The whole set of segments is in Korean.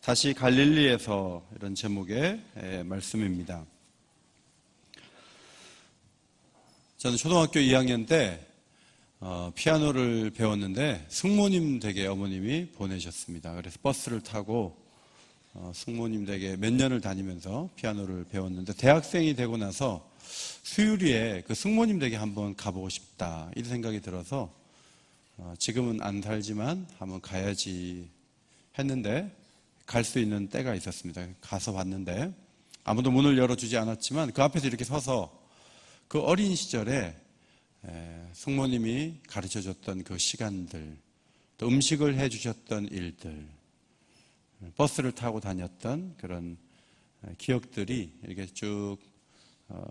다시 갈릴리에서 이런 제목의 말씀입니다. 저는 초등학교 2학년 때 피아노를 배웠는데 숙모님 댁에 어머님이 보내셨습니다. 그래서 버스를 타고 숙모님 댁에 몇 년을 다니면서 피아노를 배웠는데 대학생이 되고 나서 수유리에 그 숙모님 댁에 한번 가보고 싶다 이런 생각이 들어서 지금은 안 살지만 한번 가야지 했는데 갈 수 있는 때가 있었습니다. 가서 봤는데 아무도 문을 열어주지 않았지만 그 앞에서 이렇게 서서 그 어린 시절에 숙모님이 가르쳐줬던 그 시간들, 또 음식을 해주셨던 일들, 버스를 타고 다녔던 그런 기억들이 이렇게 쭉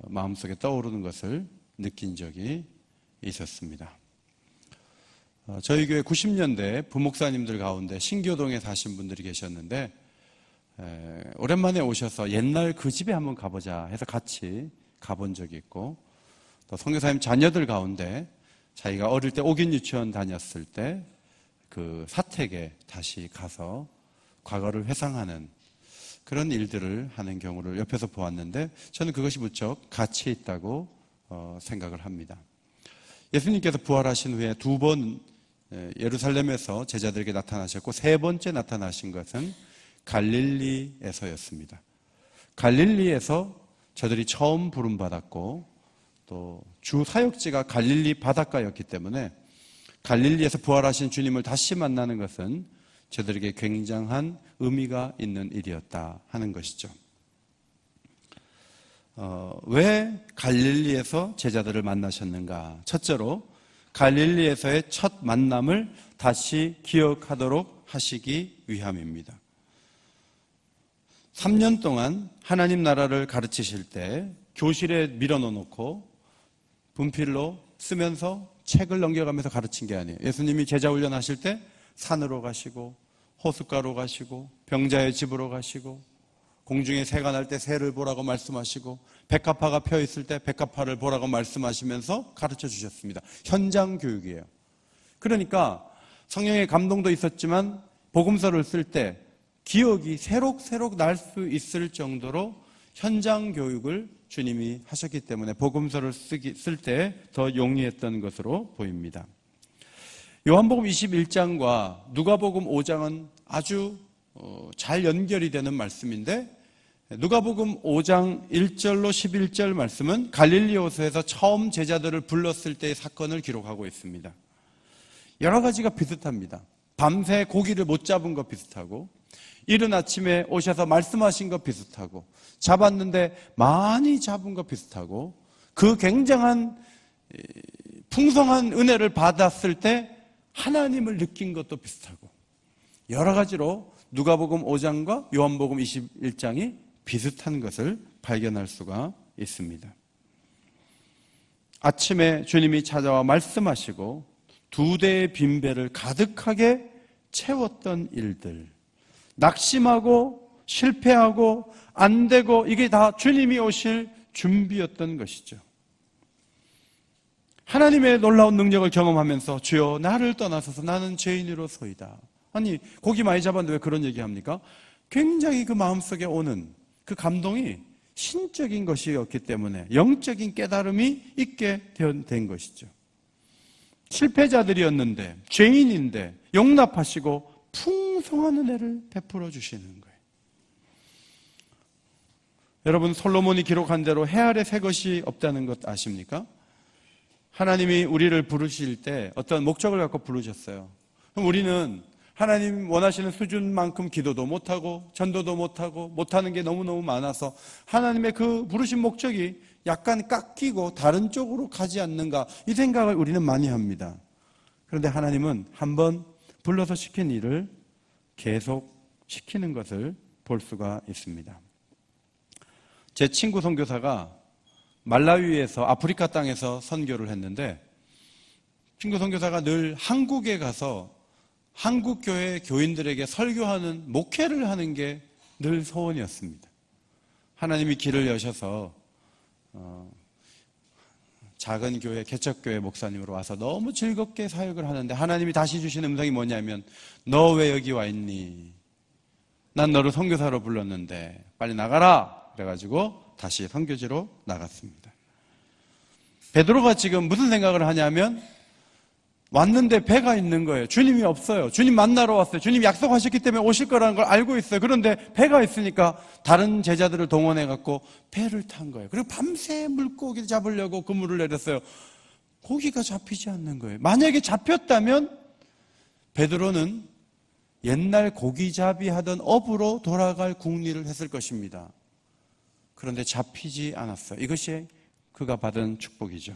마음속에 떠오르는 것을 느낀 적이 있었습니다. 저희 교회 90년대 부목사님들 가운데 신교동에 사신 분들이 계셨는데 오랜만에 오셔서 옛날 그 집에 한번 가보자 해서 같이 가본 적이 있고, 또 선교사님 자녀들 가운데 자기가 어릴 때 옥인 유치원 다녔을 때 그 사택에 다시 가서 과거를 회상하는 그런 일들을 하는 경우를 옆에서 보았는데 저는 그것이 무척 가치 있다고 생각을 합니다. 예수님께서 부활하신 후에 2번 예루살렘에서 제자들에게 나타나셨고 3번째 나타나신 것은 갈릴리에서였습니다. 갈릴리에서 저들이 처음 부름받았고 또 주 사역지가 갈릴리 바닷가였기 때문에 갈릴리에서 부활하신 주님을 다시 만나는 것은 저들에게 굉장한 의미가 있는 일이었다 하는 것이죠. 왜 갈릴리에서 제자들을 만나셨는가? 첫째로 갈릴리에서의 첫 만남을 다시 기억하도록 하시기 위함입니다. 3년 동안 하나님 나라를 가르치실 때 교실에 밀어넣어놓고 분필로 쓰면서 책을 넘겨가면서 가르친 게 아니에요. 예수님이 제자 훈련하실 때 산으로 가시고 호숫가로 가시고 병자의 집으로 가시고 공중에 새가 날 때 새를 보라고 말씀하시고 백합화가 펴 있을 때 백합화를 보라고 말씀하시면서 가르쳐 주셨습니다. 현장 교육이에요. 그러니까 성령의 감동도 있었지만 복음서를 쓸 때 기억이 새록새록 날 수 있을 정도로 현장 교육을 주님이 하셨기 때문에 복음서를 쓸 때 더 용이했던 것으로 보입니다. 요한복음 21장과 누가복음 5장은 아주 잘 연결이 되는 말씀인데 누가복음 5장 1절로 11절 말씀은 갈릴리 호수에서 처음 제자들을 불렀을 때의 사건을 기록하고 있습니다. 여러 가지가 비슷합니다. 밤새 고기를 못 잡은 것 비슷하고 이른 아침에 오셔서 말씀하신 것 비슷하고 잡았는데 많이 잡은 것 비슷하고 그 굉장한 풍성한 은혜를 받았을 때 하나님을 느낀 것도 비슷하고 여러 가지로 누가복음 5장과 요한복음 21장이 비슷한 것을 발견할 수가 있습니다. 아침에 주님이 찾아와 말씀하시고 2대의 빈배를 가득하게 채웠던 일들, 낙심하고 실패하고 안 되고 이게 다 주님이 오실 준비였던 것이죠. 하나님의 놀라운 능력을 경험하면서 주여 나를 떠나서서 나는 죄인으로소이다. 아니 고기 많이 잡았는데 왜 그런 얘기합니까? 굉장히 그 마음속에 오는 그 감동이 신적인 것이었기 때문에 영적인 깨달음이 있게 된 것이죠. 실패자들이었는데 죄인인데 용납하시고 풍성한 은혜를 베풀어 주시는 거예요. 여러분 솔로몬이 기록한 대로 해 아래 새 것이 없다는 것 아십니까? 하나님이 우리를 부르실 때 어떤 목적을 갖고 부르셨어요. 그럼 우리는 하나님 원하시는 수준만큼 기도도 못하고 전도도 못하고 못하는 게 너무너무 많아서 하나님의 그 부르신 목적이 약간 깎이고 다른 쪽으로 가지 않는가 이 생각을 우리는 많이 합니다. 그런데 하나님은 한번 불러서 시킨 일을 계속 시키는 것을 볼 수가 있습니다. 제 친구 선교사가 말라위에서 아프리카 땅에서 선교를 했는데 친구 선교사가 늘 한국에 가서 한국 교회 교인들에게 설교하는 목회를 하는 게 늘 소원이었습니다. 하나님이 길을 여셔서 작은 교회, 개척교회 목사님으로 와서 너무 즐겁게 사역을 하는데 하나님이 다시 주신 음성이 뭐냐면 너 왜 여기 와 있니? 난 너를 선교사로 불렀는데 빨리 나가라. 그래가지고 다시 선교지로 나갔습니다. 베드로가 지금 무슨 생각을 하냐면 왔는데 배가 있는 거예요. 주님이 없어요. 주님 만나러 왔어요. 주님 약속하셨기 때문에 오실 거라는 걸 알고 있어요. 그런데 배가 있으니까 다른 제자들을 동원해갖고 배를 탄 거예요. 그리고 밤새 물고기를 잡으려고 그물을 내렸어요. 고기가 잡히지 않는 거예요. 만약에 잡혔다면 베드로는 옛날 고기잡이 하던 어부로 돌아갈 궁리를 했을 것입니다. 그런데 잡히지 않았어요. 이것이 그가 받은 축복이죠.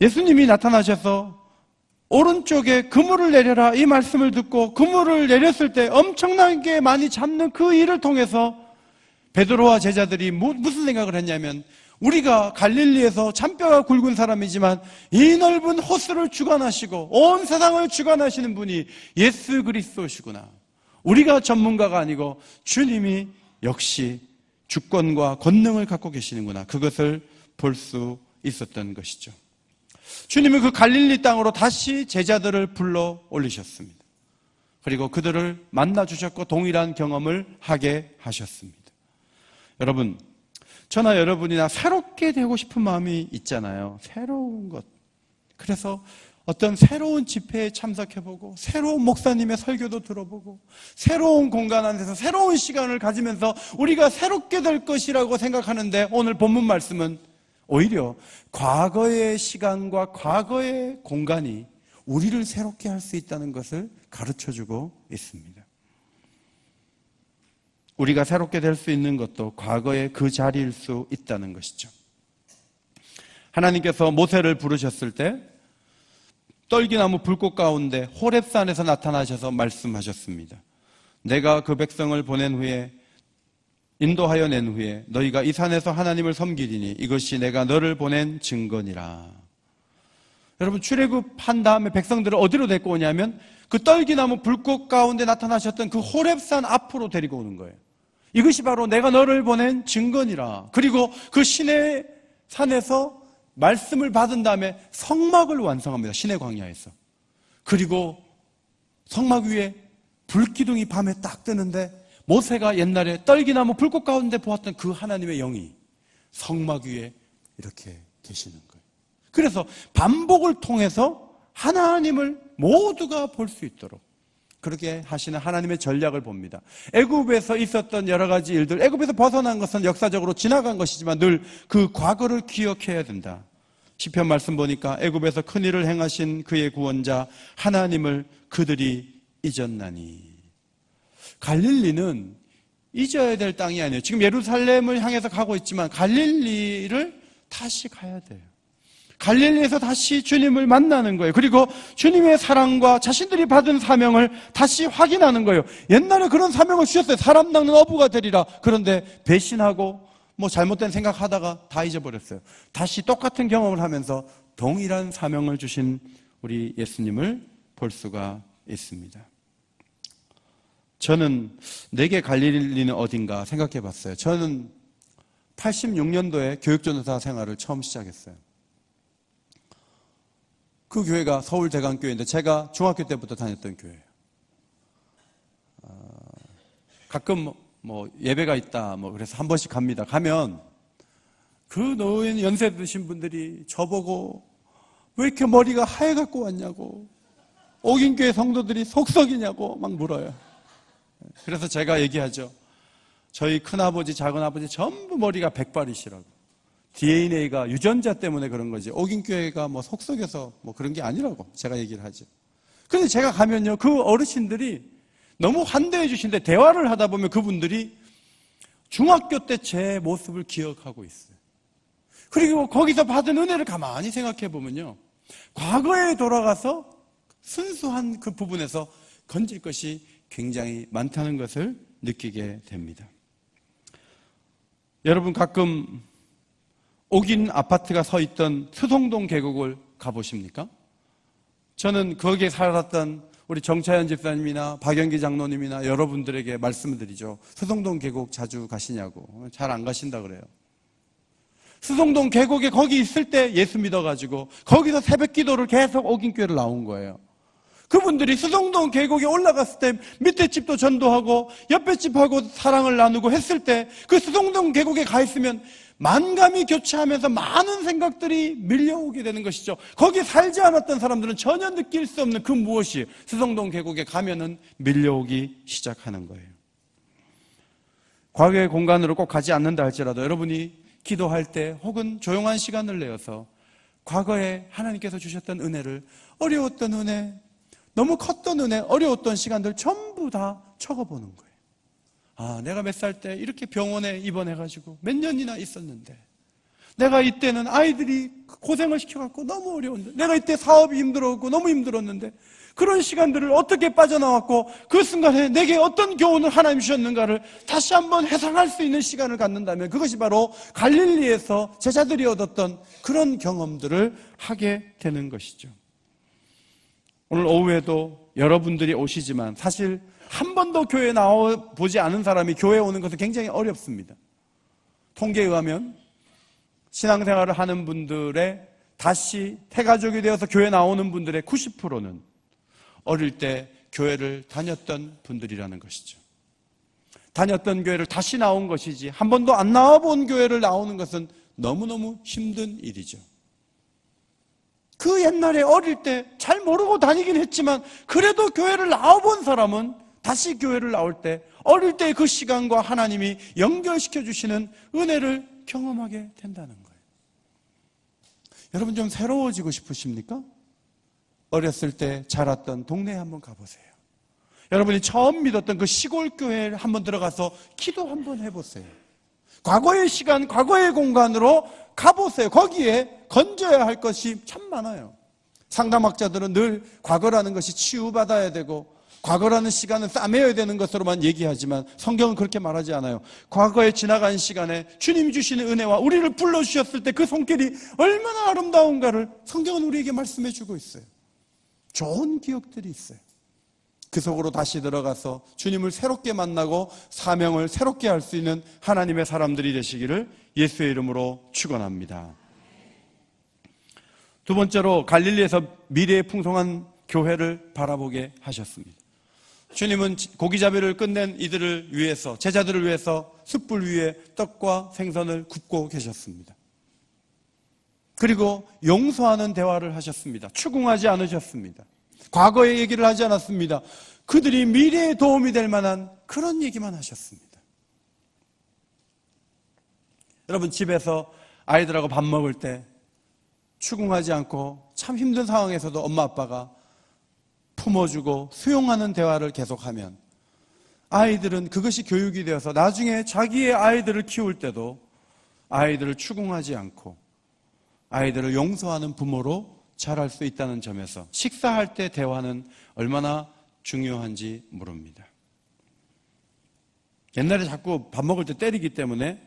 예수님이 나타나셔서 오른쪽에 그물을 내려라 이 말씀을 듣고 그물을 내렸을 때 엄청나게 많이 잡는 그 일을 통해서 베드로와 제자들이 무슨 생각을 했냐면 우리가 갈릴리에서 잔뼈가 굵은 사람이지만 이 넓은 호수를 주관하시고 온 세상을 주관하시는 분이 예수 그리스도시구나. 우리가 전문가가 아니고 주님이 역시 주권과 권능을 갖고 계시는구나. 그것을 볼 수 있었던 것이죠. 주님은 그 갈릴리 땅으로 다시 제자들을 불러 올리셨습니다. 그리고 그들을 만나주셨고 동일한 경험을 하게 하셨습니다. 여러분, 저나 여러분이나 새롭게 되고 싶은 마음이 있잖아요. 새로운 것. 그래서 어떤 새로운 집회에 참석해보고 새로운 목사님의 설교도 들어보고 새로운 공간 안에서 새로운 시간을 가지면서 우리가 새롭게 될 것이라고 생각하는데 오늘 본문 말씀은 오히려 과거의 시간과 과거의 공간이 우리를 새롭게 할 수 있다는 것을 가르쳐주고 있습니다. 우리가 새롭게 될 수 있는 것도 과거의 그 자리일 수 있다는 것이죠. 하나님께서 모세를 부르셨을 때 떨기나무 불꽃 가운데 호렙산에서 나타나셔서 말씀하셨습니다. 내가 그 백성을 보낸 후에 인도하여 낸 후에 너희가 이 산에서 하나님을 섬기리니 이것이 내가 너를 보낸 증거니라. 여러분, 출애굽한 다음에 백성들을 어디로 데리고 오냐면 그 떨기나무 불꽃 가운데 나타나셨던 그 호렙산 앞으로 데리고 오는 거예요. 이것이 바로 내가 너를 보낸 증거니라. 그리고 그 시내 산에서 말씀을 받은 다음에 성막을 완성합니다. 시내 광야에서. 그리고 성막 위에 불기둥이 밤에 딱 뜨는데 모세가 옛날에 떨기나무 불꽃 가운데 보았던 그 하나님의 영이 성막 위에 이렇게 계시는 거예요. 그래서 반복을 통해서 하나님을 모두가 볼 수 있도록 그렇게 하시는 하나님의 전략을 봅니다. 애굽에서 있었던 여러 가지 일들, 애굽에서 벗어난 것은 역사적으로 지나간 것이지만 늘 그 과거를 기억해야 된다. 시편 말씀 보니까 애굽에서 큰 일을 행하신 그의 구원자 하나님을 그들이 잊었나니. 갈릴리는 잊어야 될 땅이 아니에요. 지금 예루살렘을 향해서 가고 있지만 갈릴리를 다시 가야 돼요. 갈릴리에서 다시 주님을 만나는 거예요. 그리고 주님의 사랑과 자신들이 받은 사명을 다시 확인하는 거예요. 옛날에 그런 사명을 주셨어요. 사람 낚는 어부가 되리라. 그런데 배신하고 잘못된 생각하다가 다 잊어버렸어요. 다시 똑같은 경험을 하면서 동일한 사명을 주신 우리 예수님을 볼 수가 있습니다. 저는 내게 갈릴리는 어딘가 생각해 봤어요. 저는 86년도에 교육전도사 생활을 처음 시작했어요. 그 교회가 서울대강교회인데 제가 중학교 때부터 다녔던 교회예요. 가끔 예배가 있다 그래서 한 번씩 갑니다. 가면 그 노인 연세 드신 분들이 저보고 왜 이렇게 머리가 하얘갖고 왔냐고, 옥인교회 성도들이 속썩이냐고 막 물어요. 그래서 제가 얘기하죠. 저희 큰아버지 작은아버지 전부 머리가 백발이시라고. DNA가 유전자 때문에 그런 거지 옥인교회가 속썩여서 그런 게 아니라고 제가 얘기를 하죠. 그런데 제가 가면요, 그 어르신들이 너무 환대해 주시는데 대화를 하다 보면 그분들이 중학교 때 제 모습을 기억하고 있어요. 그리고 거기서 받은 은혜를 가만히 생각해 보면요, 과거에 돌아가서 순수한 그 부분에서 건질 것이 굉장히 많다는 것을 느끼게 됩니다. 여러분, 가끔 옥인 아파트가 서 있던 수송동 계곡을 가보십니까? 저는 거기에 살았던 우리 정차현 집사님이나 박영기 장로님이나 여러분들에게 말씀을 드리죠. 수송동 계곡 자주 가시냐고. 잘 안 가신다 그래요. 수송동 계곡에 거기 있을 때 예수 믿어가지고 거기서 새벽 기도를 계속 옥인교회를 나온 거예요. 그분들이 수성동 계곡에 올라갔을 때 밑에 집도 전도하고 옆에 집하고 사랑을 나누고 했을 때 그 수성동 계곡에 가 있으면 만감이 교차하면서 많은 생각들이 밀려오게 되는 것이죠. 거기 살지 않았던 사람들은 전혀 느낄 수 없는 그 무엇이 수성동 계곡에 가면은 밀려오기 시작하는 거예요. 과거의 공간으로 꼭 가지 않는다 할지라도 여러분이 기도할 때 혹은 조용한 시간을 내어서 과거에 하나님께서 주셨던 은혜를, 어려웠던 은혜, 너무 컸던 은혜, 어려웠던 시간들 전부 다 적어보는 거예요. 아, 내가 몇 살 때 이렇게 병원에 입원해가지고 몇 년이나 있었는데, 내가 이때는 아이들이 고생을 시켜갖고 너무 어려운데, 내가 이때 사업이 힘들었고 너무 힘들었는데, 그런 시간들을 어떻게 빠져나왔고 그 순간에 내게 어떤 교훈을 하나님 주셨는가를 다시 한번 회상할 수 있는 시간을 갖는다면, 그것이 바로 갈릴리에서 제자들이 얻었던 그런 경험들을 하게 되는 것이죠. 오늘 오후에도 여러분들이 오시지만 사실 한 번도 교회에 나와보지 않은 사람이 교회에 오는 것은 굉장히 어렵습니다. 통계에 의하면 신앙생활을 하는 분들의, 다시 태가족이 되어서 교회 나오는 분들의 90%는 어릴 때 교회를 다녔던 분들이라는 것이죠. 다녔던 교회를 다시 나온 것이지 한 번도 안 나와본 교회를 나오는 것은 너무너무 힘든 일이죠. 그 옛날에 어릴 때 잘 모르고 다니긴 했지만 그래도 교회를 나와본 사람은 다시 교회를 나올 때 어릴 때의 그 시간과 하나님이 연결시켜 주시는 은혜를 경험하게 된다는 거예요. 여러분 좀 새로워지고 싶으십니까? 어렸을 때 자랐던 동네에 한번 가보세요. 여러분이 처음 믿었던 그 시골 교회에 한번 들어가서 기도 한번 해보세요. 과거의 시간, 과거의 공간으로 가보세요. 거기에 건져야 할 것이 참 많아요. 상담학자들은 늘 과거라는 것이 치유받아야 되고 과거라는 시간은 싸매야 되는 것으로만 얘기하지만 성경은 그렇게 말하지 않아요. 과거에 지나간 시간에 주님이 주시는 은혜와 우리를 불러주셨을 때 그 손길이 얼마나 아름다운가를 성경은 우리에게 말씀해 주고 있어요. 좋은 기억들이 있어요. 그 속으로 다시 들어가서 주님을 새롭게 만나고 사명을 새롭게 할 수 있는 하나님의 사람들이 되시기를 예수의 이름으로 축원합니다. 두 번째로 갈릴리에서 미래의 풍성한 교회를 바라보게 하셨습니다. 주님은 고기잡이를 끝낸 이들을 위해서, 제자들을 위해서 숯불 위에 떡과 생선을 굽고 계셨습니다. 그리고 용서하는 대화를 하셨습니다. 추궁하지 않으셨습니다. 과거의 얘기를 하지 않았습니다. 그들이 미래에 도움이 될 만한 그런 얘기만 하셨습니다. 여러분 집에서 아이들하고 밥 먹을 때 추궁하지 않고 참 힘든 상황에서도 엄마 아빠가 품어주고 수용하는 대화를 계속하면 아이들은 그것이 교육이 되어서 나중에 자기의 아이들을 키울 때도 아이들을 추궁하지 않고 아이들을 용서하는 부모로 자랄 수 있다는 점에서 식사할 때 대화는 얼마나 중요한지 모릅니다. 옛날에 자꾸 밥 먹을 때 때리기 때문에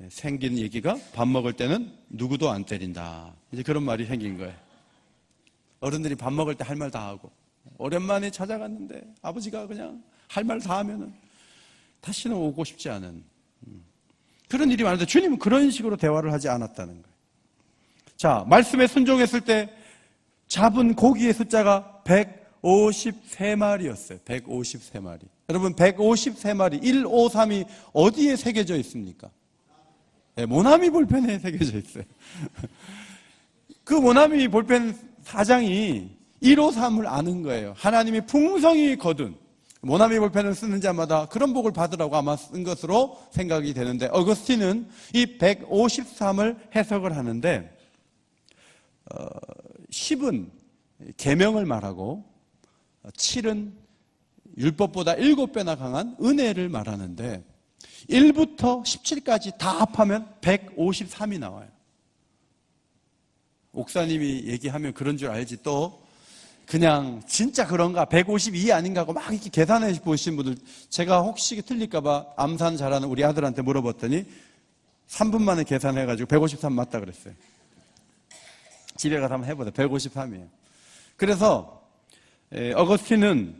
생긴 얘기가 밥 먹을 때는 누구도 안 때린다. 이제 그런 말이 생긴 거예요. 어른들이 밥 먹을 때 할 말 다 하고 오랜만에 찾아갔는데 아버지가 그냥 할 말 다 하면은 다시는 오고 싶지 않은 그런 일이 많은데 주님은 그런 식으로 대화를 하지 않았다는 거예요. 자, 말씀에 순종했을 때 잡은 고기의 숫자가 153마리였어요. 153마리. 여러분 153마리, 153이 어디에 새겨져 있습니까? 네, 모나미 볼펜에 새겨져 있어요. 그 모나미 볼펜 사장이 153을 아는 거예요. 하나님이 풍성히 거둔 모나미 볼펜을 쓰는 자마다 그런 복을 받으라고 아마 쓴 것으로 생각이 되는데 어거스틴은 이 153을 해석을 하는데 10은 계명을 말하고 7은 율법보다 7배나 강한 은혜를 말하는데 1부터 17까지 다 합하면 153이 나와요. 옥사님이 얘기하면 그런 줄 알지 또 그냥 진짜 그런가 152 아닌가 하고 막 이렇게 계산해 보신 분들, 제가 혹시 틀릴까봐 암산 잘하는 우리 아들한테 물어봤더니 3분 만에 계산해가지고 153 맞다 그랬어요. 집에 가서 한번 해보자. 153이에요. 그래서 어거스틴은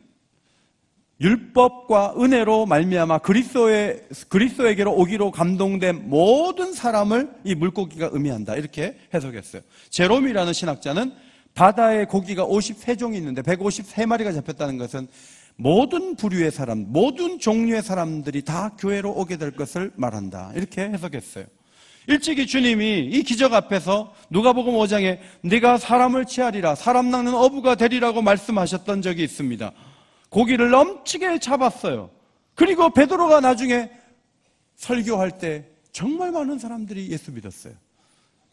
율법과 은혜로 말미암아 그리스도에게로 오기로 감동된 모든 사람을 이 물고기가 의미한다. 이렇게 해석했어요. 제롬이라는 신학자는 바다에 고기가 53종이 있는데 153마리가 잡혔다는 것은 모든 부류의 사람, 모든 종류의 사람들이 다 교회로 오게 될 것을 말한다. 이렇게 해석했어요. 일찍이 주님이 이 기적 앞에서 누가복음 5장에 네가 사람을 취하리라, 사람 낚는 어부가 되리라고 말씀하셨던 적이 있습니다. 고기를 넘치게 잡았어요. 그리고 베드로가 나중에 설교할 때 정말 많은 사람들이 예수 믿었어요.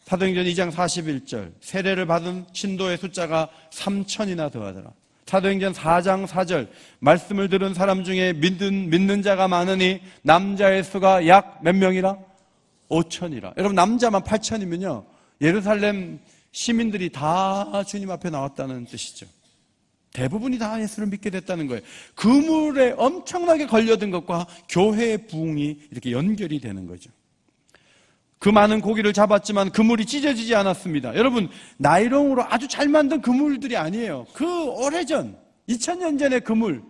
사도행전 2장 41절, 세례를 받은 신도의 숫자가 3,000이나 더하더라. 사도행전 4장 4절, 말씀을 들은 사람 중에 믿는 자가 많으니 남자의 수가 약 몇 명이라? 5,000이라. 여러분, 남자만 8,000이면요 예루살렘 시민들이 다 주님 앞에 나왔다는 뜻이죠. 대부분이 다 예수를 믿게 됐다는 거예요. 그물에 엄청나게 걸려든 것과 교회의 부흥이 이렇게 연결이 되는 거죠. 그 많은 고기를 잡았지만 그물이 찢어지지 않았습니다. 여러분, 나일론으로 아주 잘 만든 그물들이 아니에요. 그 오래전 2000년 전의 그물,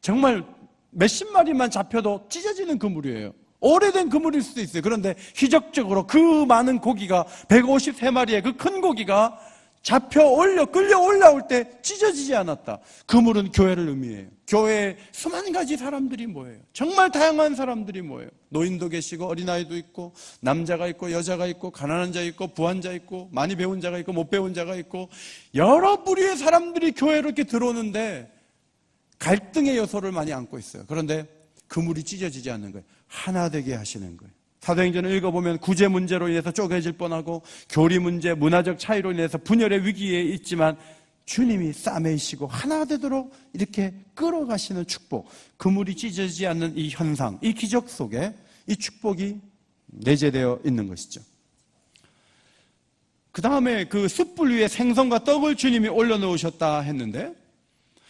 정말 몇십 마리만 잡혀도 찢어지는 그물이에요. 오래된 그물일 수도 있어요. 그런데 기적적으로 그 많은 고기가 153마리의 그 큰 고기가 끌려 올라올 때 찢어지지 않았다. 그물은 교회를 의미해요. 교회에 수만 가지 사람들이 모여요. 정말 다양한 사람들이 모여요. 노인도 계시고 어린아이도 있고 남자가 있고 여자가 있고 가난한 자 있고 부한 자 있고 많이 배운 자가 있고 못 배운 자가 있고 여러 부류의 사람들이 교회로 이렇게 들어오는데 갈등의 요소를 많이 안고 있어요. 그런데 그물이 찢어지지 않는 거예요. 하나 되게 하시는 거예요. 사도행전을 읽어보면 구제 문제로 인해서 쪼개질 뻔하고 교리 문제, 문화적 차이로 인해서 분열의 위기에 있지만 주님이 싸매시고 하나 되도록 이렇게 끌어가시는 축복, 그물이 찢어지지 않는 이 현상, 이 기적 속에 이 축복이 내재되어 있는 것이죠. 그 다음에 그 숯불 위에 생선과 떡을 주님이 올려놓으셨다 했는데,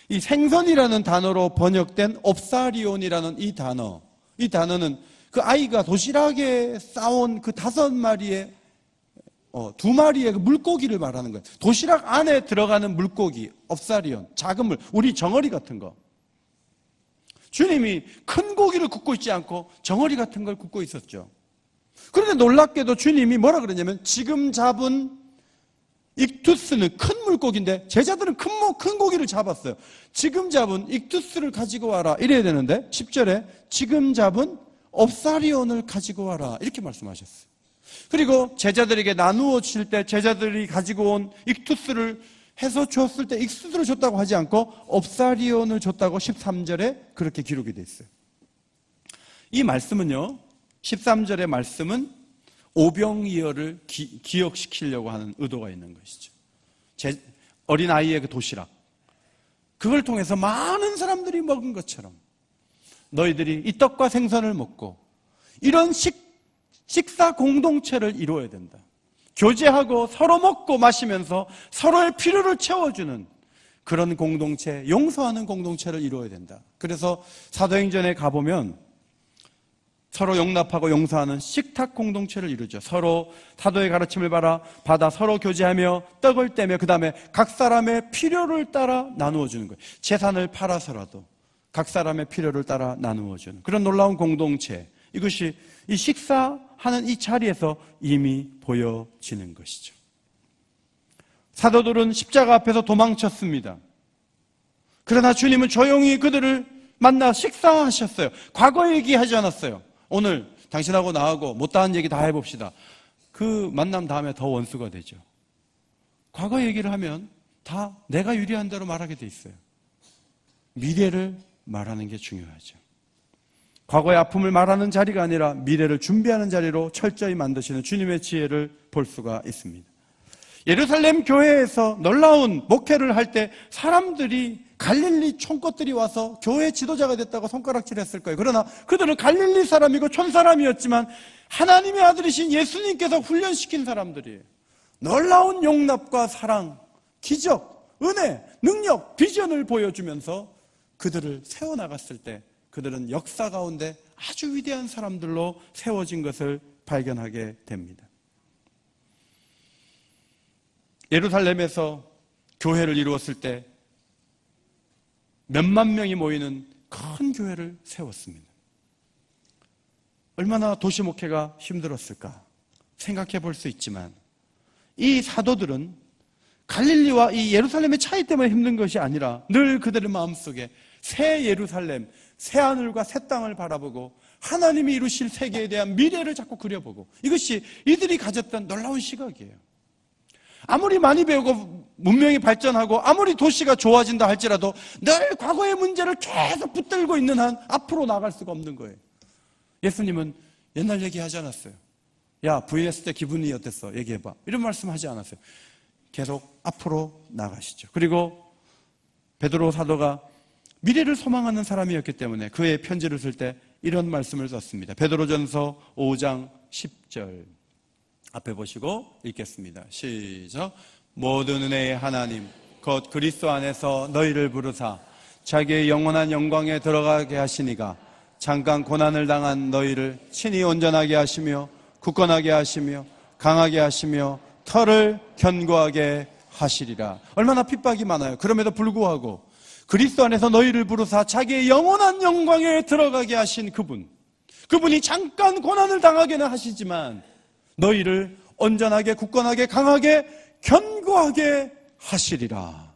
이 생선이라는 단어로 번역된 옵사리온이라는 이 단어는 그 아이가 도시락에 싸온 그 5마리의 2마리의 그 물고기를 말하는 거예요. 도시락 안에 들어가는 물고기, 옵사리온, 작은 물, 우리 정어리 같은 거. 주님이 큰 고기를 굽고 있지 않고 정어리 같은 걸 굽고 있었죠. 그런데 놀랍게도 주님이 뭐라 그러냐면, 지금 잡은 익투스는 큰 물고기인데 제자들은 큰 고기를 잡았어요. 지금 잡은 익투스를 가지고 와라 이래야 되는데 10절에 지금 잡은 옵사리온을 가지고 와라 이렇게 말씀하셨어요. 그리고 제자들에게 나누어 주실 때 제자들이 가지고 온 익투스를 해서 줬을 때 익투스를 줬다고 하지 않고 옵사리온을 줬다고 13절에 그렇게 기록이 되어 있어요. 이 말씀은요, 13절의 말씀은 오병이어를 기억시키려고 하는 의도가 있는 것이죠. 어린아이의 그 도시락, 그걸 통해서 많은 사람들이 먹은 것처럼 너희들이 이 떡과 생선을 먹고 이런 식사 공동체를 이루어야 된다. 교제하고 서로 먹고 마시면서 서로의 필요를 채워주는 그런 공동체, 용서하는 공동체를 이루어야 된다. 그래서 사도행전에 가보면 서로 용납하고 용서하는 식탁 공동체를 이루죠. 서로 사도의 가르침을 받아 서로 교제하며 떡을 떼며 그 다음에 각 사람의 필요를 따라 나누어 주는 거예요. 재산을 팔아서라도 각 사람의 필요를 따라 나누어 주는 그런 놀라운 공동체, 이것이 이 식사하는 이 자리에서 이미 보여지는 것이죠. 사도들은 십자가 앞에서 도망쳤습니다. 그러나 주님은 조용히 그들을 만나 식사하셨어요. 과거 얘기하지 않았어요. 오늘 당신하고 나하고 못다한 얘기 다 해봅시다. 그 만남 다음에 더 원수가 되죠. 과거 얘기를 하면 다 내가 유리한 대로 말하게 돼 있어요. 미래를 말하는 게 중요하죠. 과거의 아픔을 말하는 자리가 아니라 미래를 준비하는 자리로 철저히 만드시는 주님의 지혜를 볼 수가 있습니다. 예루살렘 교회에서 놀라운 목회를 할 때 사람들이 갈릴리 총것들이 와서 교회 지도자가 됐다고 손가락질했을 거예요. 그러나 그들은 갈릴리 사람이고 촌사람이었지만 하나님의 아들이신 예수님께서 훈련시킨 사람들이에요. 놀라운 용납과 사랑, 기적, 은혜, 능력, 비전을 보여주면서 그들을 세워나갔을 때 그들은 역사 가운데 아주 위대한 사람들로 세워진 것을 발견하게 됩니다. 예루살렘에서 교회를 이루었을 때 몇만 명이 모이는 큰 교회를 세웠습니다. 얼마나 도시 목회가 힘들었을까 생각해 볼 수 있지만 이 사도들은 갈릴리와 이 예루살렘의 차이 때문에 힘든 것이 아니라 늘 그들의 마음속에 새 예루살렘, 새 하늘과 새 땅을 바라보고 하나님이 이루실 세계에 대한 미래를 자꾸 그려보고, 이것이 이들이 가졌던 놀라운 시각이에요. 아무리 많이 배우고 문명이 발전하고 아무리 도시가 좋아진다 할지라도 늘 과거의 문제를 계속 붙들고 있는 한 앞으로 나갈 수가 없는 거예요. 예수님은 옛날 얘기하지 않았어요. 야, 부인했을 때 기분이 어땠어? 얘기해봐. 이런 말씀 하지 않았어요. 계속 앞으로 나가시죠. 그리고 베드로 사도가 미래를 소망하는 사람이었기 때문에 그의 편지를 쓸 때 이런 말씀을 썼습니다. 베드로전서 5장 10절 앞에 보시고 읽겠습니다. 시작. 모든 은혜의 하나님 곧 그리스도 안에서 너희를 부르사 자기의 영원한 영광에 들어가게 하시니가 잠깐 고난을 당한 너희를 친히 온전하게 하시며 굳건하게 하시며 강하게 하시며 털을 견고하게 하시리라. 얼마나 핍박이 많아요. 그럼에도 불구하고 그리스도 안에서 너희를 부르사 자기의 영원한 영광에 들어가게 하신 그분이 잠깐 고난을 당하게는 하시지만 너희를 온전하게 굳건하게 강하게 견고하게 하시리라.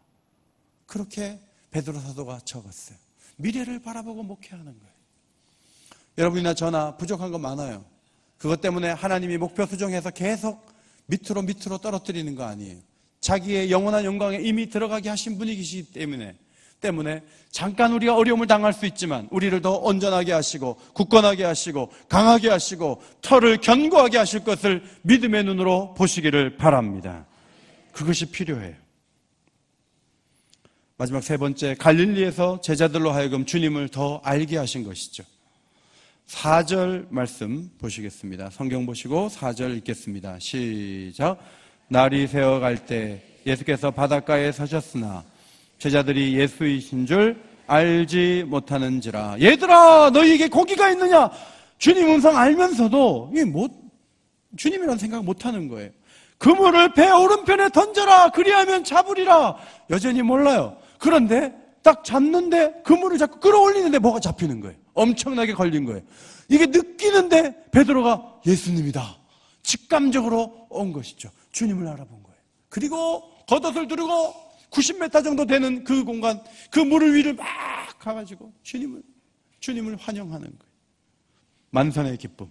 그렇게 베드로 사도가 적었어요. 미래를 바라보고 목회하는 거예요. 여러분이나 저나 부족한 거 많아요. 그것 때문에 하나님이 목표 수정해서 계속 밑으로 떨어뜨리는 거 아니에요. 자기의 영원한 영광에 이미 들어가게 하신 분이 계시기 때문에 잠깐 우리가 어려움을 당할 수 있지만 우리를 더 온전하게 하시고 굳건하게 하시고 강하게 하시고 털을 견고하게 하실 것을 믿음의 눈으로 보시기를 바랍니다. 그것이 필요해요. 마지막 세 번째, 갈릴리에서 제자들로 하여금 주님을 더 알게 하신 것이죠. 4절 말씀 보시겠습니다. 성경 보시고 4절 읽겠습니다. 시작. 날이 새어갈 때 예수께서 바닷가에 서셨으나 제자들이 예수이신 줄 알지 못하는지라. 얘들아, 너희에게 고기가 있느냐? 주님 음성 알면서도 이게 주님이라는 생각 못하는 거예요. 그물을 배 오른편에 던져라, 그리하면 잡으리라. 여전히 몰라요. 그런데 딱 잡는데 그물을 자꾸 끌어올리는데 뭐가 잡히는 거예요. 엄청나게 걸린 거예요. 이게 느끼는데 베드로가 예수님이다. 직감적으로 온 것이죠. 주님을 알아본 거예요. 그리고 겉옷을 두르고 90m 정도 되는 그 공간, 그 물 위를 막 가가지고 주님을 환영하는 거예요. 만선의 기쁨.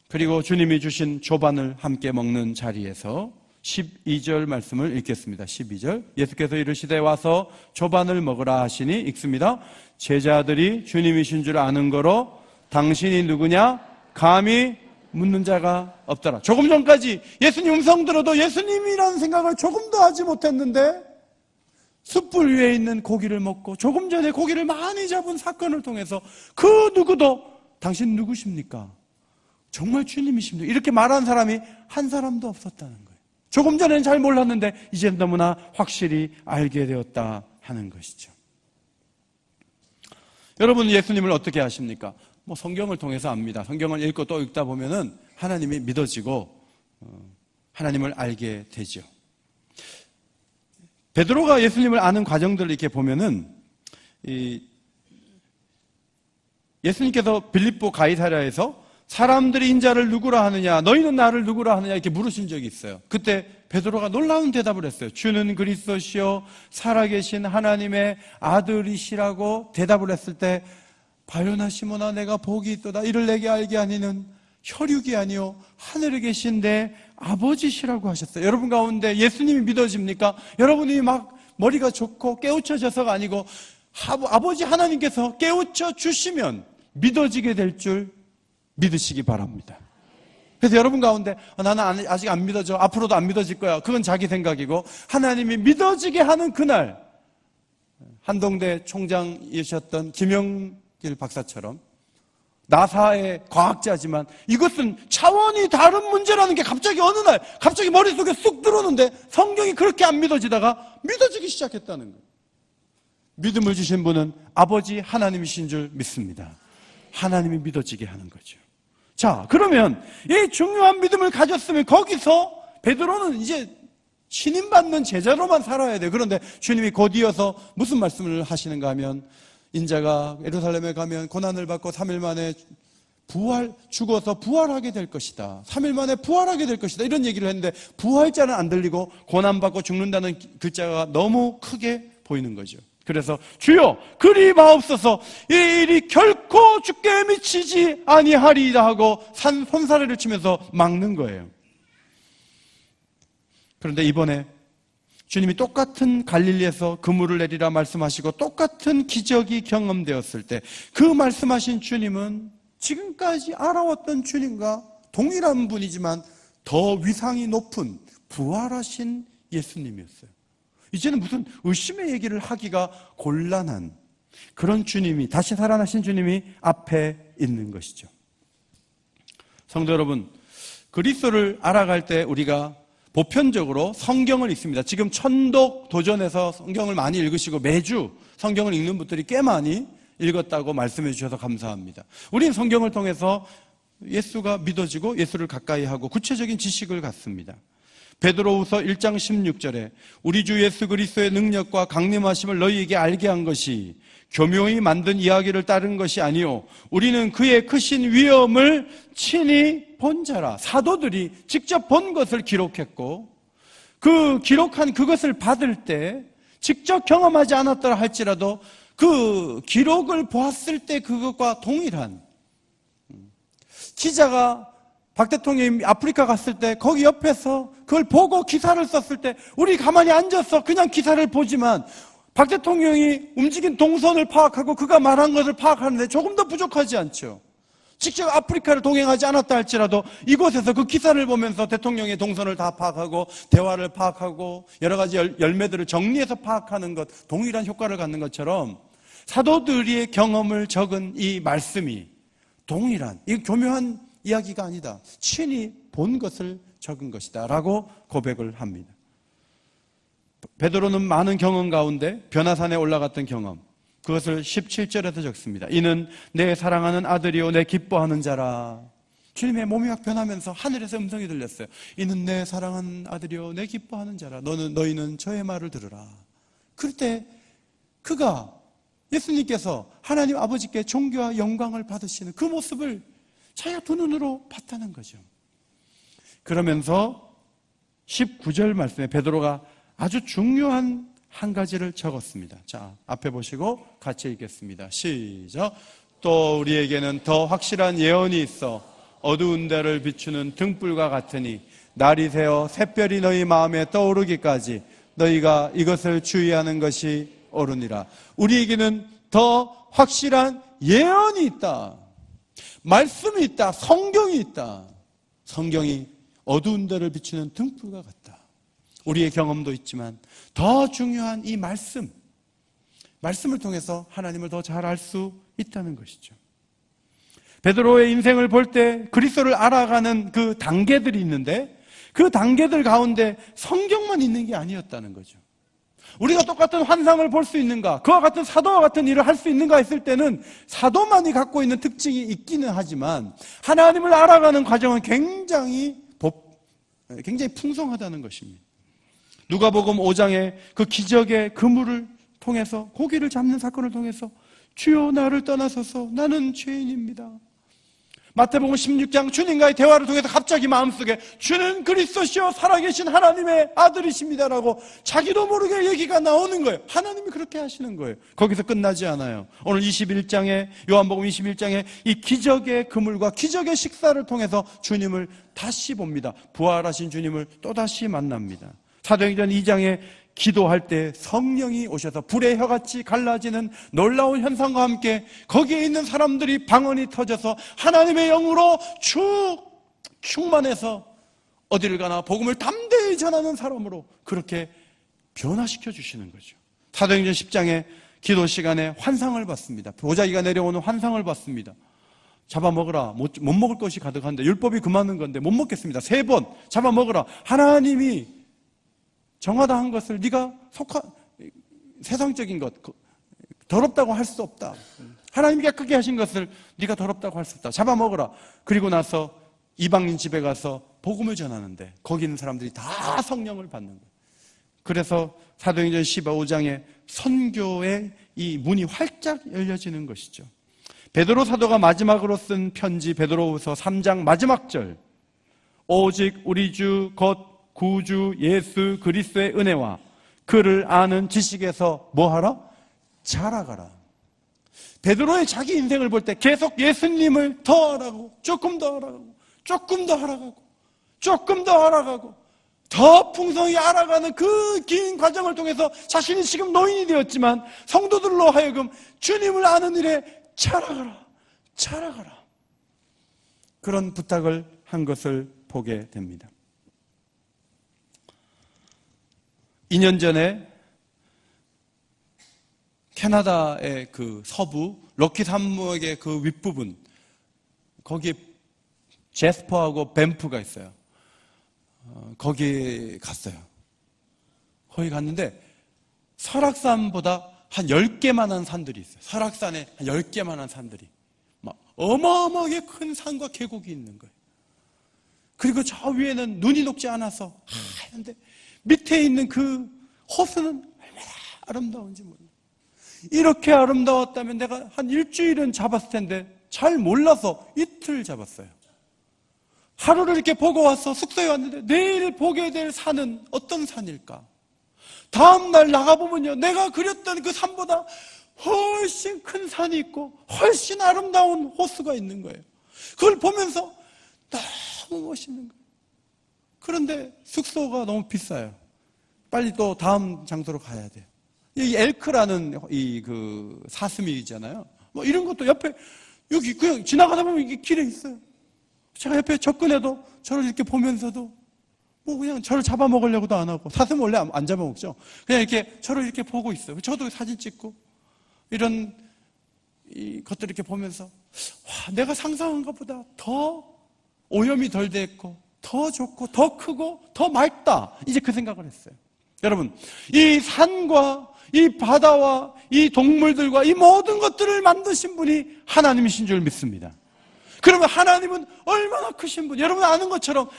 그리고 주님이 주신 조반을 함께 먹는 자리에서 12절 말씀을 읽겠습니다. 12절. 예수께서 이르시되 와서 조반을 먹으라 하시니 읽습니다. 제자들이 주님이신 줄 아는 거로 당신이 누구냐? 감히 묻는 자가 없더라. 조금 전까지 예수님 음성 들어도 예수님이라는 생각을 조금도 하지 못했는데 숯불 위에 있는 고기를 먹고 조금 전에 고기를 많이 잡은 사건을 통해서 그 누구도 당신 누구십니까? 정말 주님이십니까? 이렇게 말하는 사람이 한 사람도 없었다는 거예요. 조금 전에는 잘 몰랐는데 이제는 너무나 확실히 알게 되었다 하는 것이죠. 여러분은 예수님을 어떻게 아십니까? 성경을 통해서 압니다. 성경을 읽고 또 읽다 보면은 하나님이 믿어지고 하나님을 알게 되죠. 베드로가 예수님을 아는 과정들을 이렇게 보면은 예수님께서 빌립보 가이사랴에서 사람들이 인자를 누구라 하느냐, 너희는 나를 누구라 하느냐 이렇게 물으신 적이 있어요. 그때 베드로가 놀라운 대답을 했어요. 주는 그리스도시요 살아계신 하나님의 아들이시라고 대답을 했을 때 바요나 시모나 내가 복이 있도다. 이를 내게 알게 하니는 혈육이 아니요 하늘에 계신 내 아버지시라고 하셨어요. 여러분 가운데 예수님이 믿어집니까? 여러분이 막 머리가 좋고 깨우쳐져서가 아니고 아버지 하나님께서 깨우쳐 주시면 믿어지게 될 줄 믿으시기 바랍니다. 그래서 여러분 가운데 나는 아직 안 믿어져, 앞으로도 안 믿어질 거야, 그건 자기 생각이고, 하나님이 믿어지게 하는 그날 한동대 총장이셨던 김영길 박사처럼 나사의 과학자지만 이것은 차원이 다른 문제라는 게 갑자기 어느 날 갑자기 머릿속에 쑥 들어오는데 성경이 그렇게 안 믿어지다가 믿어지기 시작했다는 거예요. 믿음을 주신 분은 아버지 하나님이신 줄 믿습니다. 하나님이 믿어지게 하는 거죠. 자, 그러면 이 중요한 믿음을 가졌으면 거기서 베드로는 이제 신임받는 제자로만 살아야 돼요. 그런데 주님이 곧 이어서 무슨 말씀을 하시는가 하면 인자가 예루살렘에 가면 고난을 받고 3일 만에 죽어서 부활하게 될 것이다. 3일 만에 부활하게 될 것이다. 이런 얘기를 했는데 부활자는 안 들리고 고난받고 죽는다는 글자가 너무 크게 보이는 거죠. 그래서 주여 그리 마옵소서, 이 일이 결코 주께 미치지 아니하리이다 하고 손사래를 치면서 막는 거예요. 그런데 이번에 주님이 똑같은 갈릴리에서 그물을 내리라 말씀하시고 똑같은 기적이 경험되었을 때 그 말씀하신 주님은 지금까지 알아왔던 주님과 동일한 분이지만 더 위상이 높은 부활하신 예수님이었어요. 이제는 무슨 의심의 얘기를 하기가 곤란한 그런 주님이, 다시 살아나신 주님이 앞에 있는 것이죠. 성도 여러분, 그리스도를 알아갈 때 우리가 보편적으로 성경을 읽습니다. 지금 천독 도전에서 성경을 많이 읽으시고 매주 성경을 읽는 분들이 꽤 많이 읽었다고 말씀해 주셔서 감사합니다. 우리는 성경을 통해서 예수가 믿어지고 예수를 가까이 하고 구체적인 지식을 갖습니다. 베드로후서 1장 16절에 우리 주 예수 그리스도의 능력과 강림하심을 너희에게 알게 한 것이 교묘히 만든 이야기를 따른 것이 아니요 우리는 그의 크신 위엄을 친히 본 자라. 사도들이 직접 본 것을 기록했고 그 기록한 그것을 받을 때 직접 경험하지 않았더라 할지라도 그 기록을 보았을 때 그것과 동일한, 기자가 박 대통령이 아프리카 갔을 때 거기 옆에서 그걸 보고 기사를 썼을 때 우리 가만히 앉아서 그냥 기사를 보지만 박 대통령이 움직인 동선을 파악하고 그가 말한 것을 파악하는데 조금 더 부족하지 않죠. 직접 아프리카를 동행하지 않았다 할지라도 이곳에서 그 기사를 보면서 대통령의 동선을 다 파악하고 대화를 파악하고 여러 가지 열매들을 정리해서 파악하는 것, 동일한 효과를 갖는 것처럼 사도들의 경험을 적은 이 말씀이 동일한, 이 교묘한 이야기가 아니다. 친히 본 것을 적은 것이다 라고 고백을 합니다. 베드로는 많은 경험 가운데 변화산에 올라갔던 경험, 그것을 17절에서 적습니다. 이는 내 사랑하는 아들이요 내 기뻐하는 자라. 주님의 몸이 확 변하면서 하늘에서 음성이 들렸어요. 이는 내 사랑하는 아들이요 내 기뻐하는 자라. 너희는 저의 말을 들으라. 그럴 때 그가, 예수님께서 하나님 아버지께 존귀와 영광을 받으시는 그 모습을 자기가 두 눈으로 봤다는 거죠. 그러면서 19절 말씀에 베드로가 아주 중요한 한 가지를 적었습니다. 자, 앞에 보시고 같이 읽겠습니다. 시작. 또 우리에게는 더 확실한 예언이 있어 어두운 데를 비추는 등불과 같으니 날이 새어 샛별이 너희 마음에 떠오르기까지 너희가 이것을 주의하는 것이 옳으니라. 우리에게는 더 확실한 예언이 있다. 말씀이 있다. 성경이 있다. 성경이 어두운 데를 비추는 등불과 같다. 우리의 경험도 있지만 더 중요한 이 말씀을 통해서 하나님을 더 잘 알 수 있다는 것이죠. 베드로의 인생을 볼 때 그리스도를 알아가는 그 단계들이 있는데 그 단계들 가운데 성경만 있는 게 아니었다는 거죠. 우리가 똑같은 환상을 볼 수 있는가, 그와 같은 사도와 같은 일을 할 수 있는가 했을 때는 사도만이 갖고 있는 특징이 있기는 하지만 하나님을 알아가는 과정은 굉장히 풍성하다는 것입니다. 누가복음 5장의 그 기적의 그물을 통해서, 고기를 잡는 사건을 통해서 주여 나를 떠나소서 나는 죄인입니다. 마태복음 16장 주님과의 대화를 통해서 갑자기 마음속에 주는 그리스도시요 살아계신 하나님의 아들이십니다라고 자기도 모르게 얘기가 나오는 거예요. 하나님이 그렇게 하시는 거예요. 거기서 끝나지 않아요. 오늘 21장에, 요한복음 21장에 이 기적의 그물과 기적의 식사를 통해서 주님을 다시 봅니다. 부활하신 주님을 또다시 만납니다. 사도행전 2장에 기도할 때 성령이 오셔서 불의 혀같이 갈라지는 놀라운 현상과 함께 거기에 있는 사람들이 방언이 터져서 하나님의 영으로 충만해서 어디를 가나 복음을 담대히 전하는 사람으로 그렇게 변화시켜 주시는 거죠. 사도행전 10장에 기도 시간에 환상을 봤습니다. 보자기가 내려오는 환상을 봤습니다. 잡아먹으라. 못 먹을 것이 가득한데 율법이 금하는 건데 못 먹겠습니다. 3번 잡아먹으라. 하나님이 정하다 한 것을 네가 세상적인 것, 더럽다고 할 수 없다. 하나님이 크게 하신 것을 네가 더럽다고 할 수 없다. 잡아먹으라. 그리고 나서 이방인 집에 가서 복음을 전하는데 거기 있는 사람들이 다 성령을 받는 거예요. 그래서 사도행전 15장에 선교의 이 문이 활짝 열려지는 것이죠. 베드로 사도가 마지막으로 쓴 편지 베드로후서 3장 마지막 절, 오직 우리 주 곧 구주 예수 그리스도의 은혜와 그를 아는 지식에서 뭐하라? 자라가라. 베드로의 자기 인생을 볼 때 계속 예수님을 더 알아가고 조금 더 알아가고 조금 더 알아가고 조금 더 알아가고 더 풍성히 알아가는 그 긴 과정을 통해서 자신이 지금 노인이 되었지만 성도들로 하여금 주님을 아는 일에 자라가라, 자라가라. 그런 부탁을 한 것을 보게 됩니다. 2년 전에 캐나다의 그 서부 럭키 산맥의 그 윗부분, 거기에 제스퍼하고 밴프가 있어요. 거기 갔어요. 거기 갔는데 설악산보다 한 10개만한 산들이 있어요. 설악산에 한 10개만한 산들이 막 어마어마하게 큰 산과 계곡이 있는 거예요. 그리고 저 위에는 눈이 녹지 않아서 하얀데 밑에 있는 그 호수는 얼마나 아름다운지 몰라요. 이렇게 아름다웠다면 내가 한 일주일은 잡았을 텐데 잘 몰라서 이틀 잡았어요. 하루를 이렇게 보고 와서 숙소에 왔는데 내일 보게 될 산은 어떤 산일까? 다음 날 나가보면요, 내가 그렸던 그 산보다 훨씬 큰 산이 있고 훨씬 아름다운 호수가 있는 거예요. 그걸 보면서 너무 멋있는 거예요. 그런데 숙소가 너무 비싸요. 빨리 또 다음 장소로 가야 돼요. 이 엘크라는 이 그 사슴이 있잖아요. 뭐 이런 것도 옆에 여기 그냥 지나가다 보면 이게 길에 있어요. 제가 옆에 접근해도 저를 이렇게 보면서도 뭐 그냥 저를 잡아먹으려고도 안 하고, 사슴은 원래 안 잡아먹죠. 그냥 이렇게 저를 이렇게 보고 있어요. 저도 사진 찍고 이런 이 것들을 이렇게 보면서 와, 내가 상상한 것보다 더 오염이 덜 됐고 더 좋고 더 크고 더 맑다. 이제 그 생각을 했어요. 여러분, 이 산과 이 바다와 이 동물들과 이 모든 것들을 만드신 분이 하나님이신 줄 믿습니다. 그러면 하나님은 얼마나 크신 분, 여러분 아는 것처럼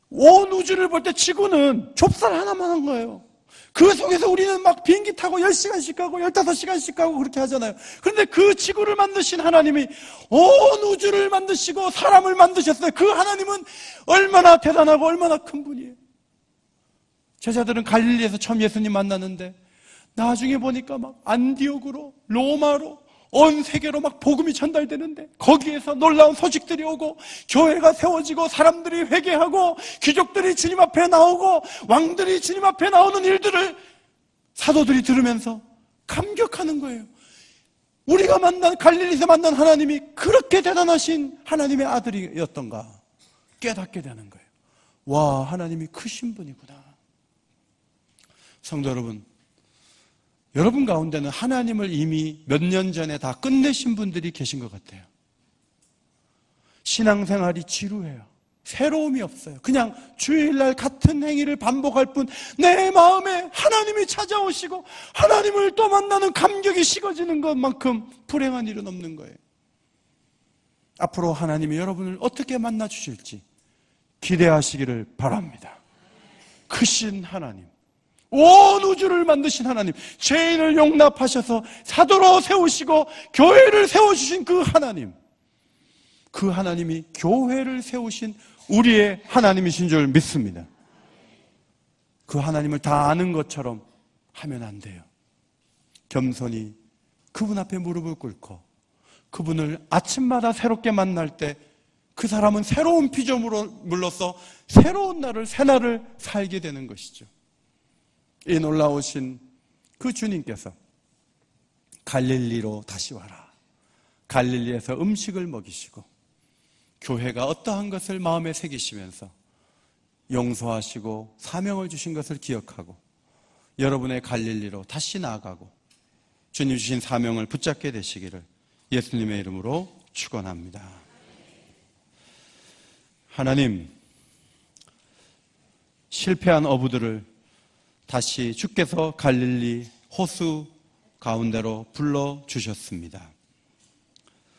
온 우주를 볼 때 지구는 좁쌀 하나만 한 거예요. 그 속에서 우리는 막 비행기 타고 10시간씩 가고 15시간씩 가고 그렇게 하잖아요. 그런데 그 지구를 만드신 하나님이 온 우주를 만드시고 사람을 만드셨어요. 그 하나님은 얼마나 대단하고 얼마나 큰 분이에요. 제자들은 갈릴리에서 처음 예수님 만났는데 나중에 보니까 막 안디옥으로, 로마로, 온 세계로 막 복음이 전달되는데 거기에서 놀라운 소식들이 오고 교회가 세워지고 사람들이 회개하고 귀족들이 주님 앞에 나오고 왕들이 주님 앞에 나오는 일들을 사도들이 들으면서 감격하는 거예요. 우리가 만난, 갈릴리에서 만난 하나님이 그렇게 대단하신 하나님의 아들이었던가 깨닫게 되는 거예요. 와, 하나님이 크신 분이구나. 성도 여러분, 여러분 가운데는 하나님을 이미 몇 년 전에 다 끝내신 분들이 계신 것 같아요. 신앙생활이 지루해요. 새로움이 없어요. 그냥 주일날 같은 행위를 반복할 뿐 내 마음에 하나님이 찾아오시고 하나님을 또 만나는 감격이 식어지는 것만큼 불행한 일은 없는 거예요. 앞으로 하나님이 여러분을 어떻게 만나 주실지 기대하시기를 바랍니다. 크신 하나님, 온 우주를 만드신 하나님, 죄인을 용납하셔서 사도로 세우시고 교회를 세워주신 그 하나님, 그 하나님이 교회를 세우신 우리의 하나님이신 줄 믿습니다. 그 하나님을 다 아는 것처럼 하면 안 돼요. 겸손히 그분 앞에 무릎을 꿇고 그분을 아침마다 새롭게 만날 때 그 사람은 새로운 피조물로서 새로운 날을, 새날을 살게 되는 것이죠. 이 놀라우신 그 주님께서 갈릴리로 다시 와라, 갈릴리에서 음식을 먹이시고 교회가 어떠한 것을 마음에 새기시면서 용서하시고 사명을 주신 것을 기억하고 여러분의 갈릴리로 다시 나아가고 주님 주신 사명을 붙잡게 되시기를 예수님의 이름으로 축원합니다. 하나님, 실패한 어부들을 다시 주께서 갈릴리 호수 가운데로 불러주셨습니다.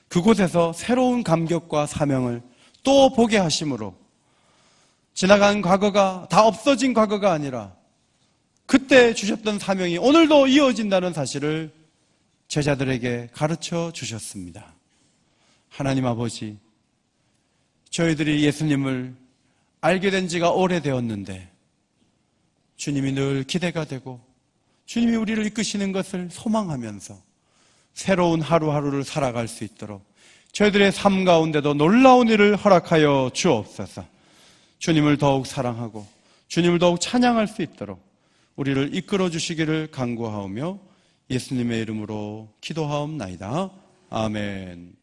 그곳에서 새로운 감격과 사명을 또 보게 하심으로 지나간 과거가 다 없어진 과거가 아니라 그때 주셨던 사명이 오늘도 이어진다는 사실을 제자들에게 가르쳐 주셨습니다. 하나님 아버지, 저희들이 예수님을 알게 된 지가 오래되었는데 주님이 늘 기대가 되고 주님이 우리를 이끄시는 것을 소망하면서 새로운 하루하루를 살아갈 수 있도록 저희들의 삶 가운데도 놀라운 일을 허락하여 주옵소서. 주님을 더욱 사랑하고 주님을 더욱 찬양할 수 있도록 우리를 이끌어 주시기를 간구하오며 예수님의 이름으로 기도하옵나이다. 아멘.